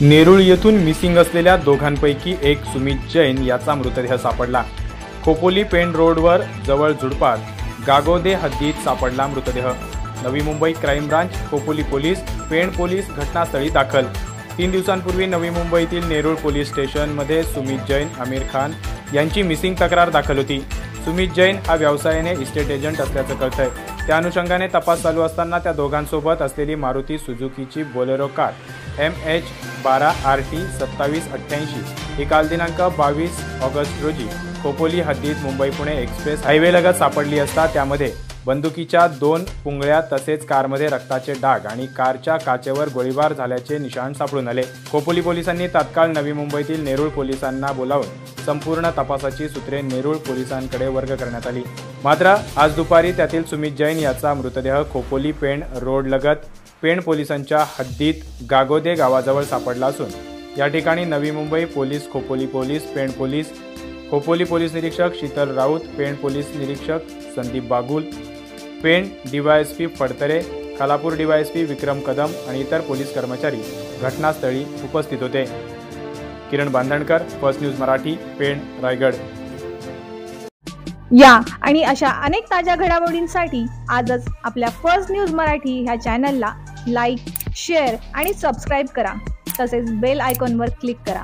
नेरूळ येथून मिसिंग असलेल्या दोघांपैकी एक सुमित जैन याचा मृतदेह सापडला। खोपोली पेण रोडवर जवळ झुडपात गागोदे हद्दीत सापडला मृतदेह। Navi Mumbai crime branch, Khopoli police, Pen police घटनास्थळी दाखल। 3 दिवसांपूर्वी नवी मुंबईतील नेरूळ पोलीस स्टेशनमध्ये सुमित जैन, आमिर खान यांची मिसिंग तक्रार दाखल होती। सुमित जैन हा व्यवसायाने इस्टेट एजंट असल्याचं कळतंय। त्या अनुषंगाने तपास चालू असताना त्या दोघांसोबत असलेली मारुती सुझुकीची बोलेरो कार MH12RT 2788 ही काल दिनांक 22 ऑगस्ट रोजी खोपोली हद्दीत मुंबई-पुणे एक्सप्रेस हायवेलगत सापडली असता त्यामध्ये बंदुकीच्या 2 पुंगळ्या तसेच कारमध्ये रक्ताचे डाग आणि कारच्या काचेवर गोळीबार झाल्याचे निशाण सापडून आले। खोपोली पोलिसांनी तात्काळ नवी मुंबईतील नेरूळ पोलिसांना बोलावून संपूर्ण तपासाची सूत्रे नेरूळ पोलिसांकडे वर्ग करण्यात आली। मात्र आज दुपारी त्यातील सुमित जैन याचा मृतदेह खोपोली पेण रोडलगत पेण पोलिसांच्या हद्दीत गागोदे गावाजवळ सापडला असून या ठिकाणी Navi Mumbai police, Khopoli police, Pen police, Khopoli police निरीक्षक शीतल राऊत, पेण पोलीस निरीक्षक संदीप बागुल, पेण DYSP फडतरे, खालापूर DYSP विक्रम कदम आणि इतर पोलीस कर्मचारी घटनास्थळी उपस्थित होते। किरण बांधणकर, फर्स्ट न्यूज मराठी, पेण, रायगड। या आणि अशा अनेक ताज्या घडामोडींसाठी आजच आपल्या फर्स्ट न्यूज मराठी ह्या चॅनलला लाईक, शेअर आणि सबस्क्राईब करा। तसेच बेल आयकॉनवर क्लिक करा।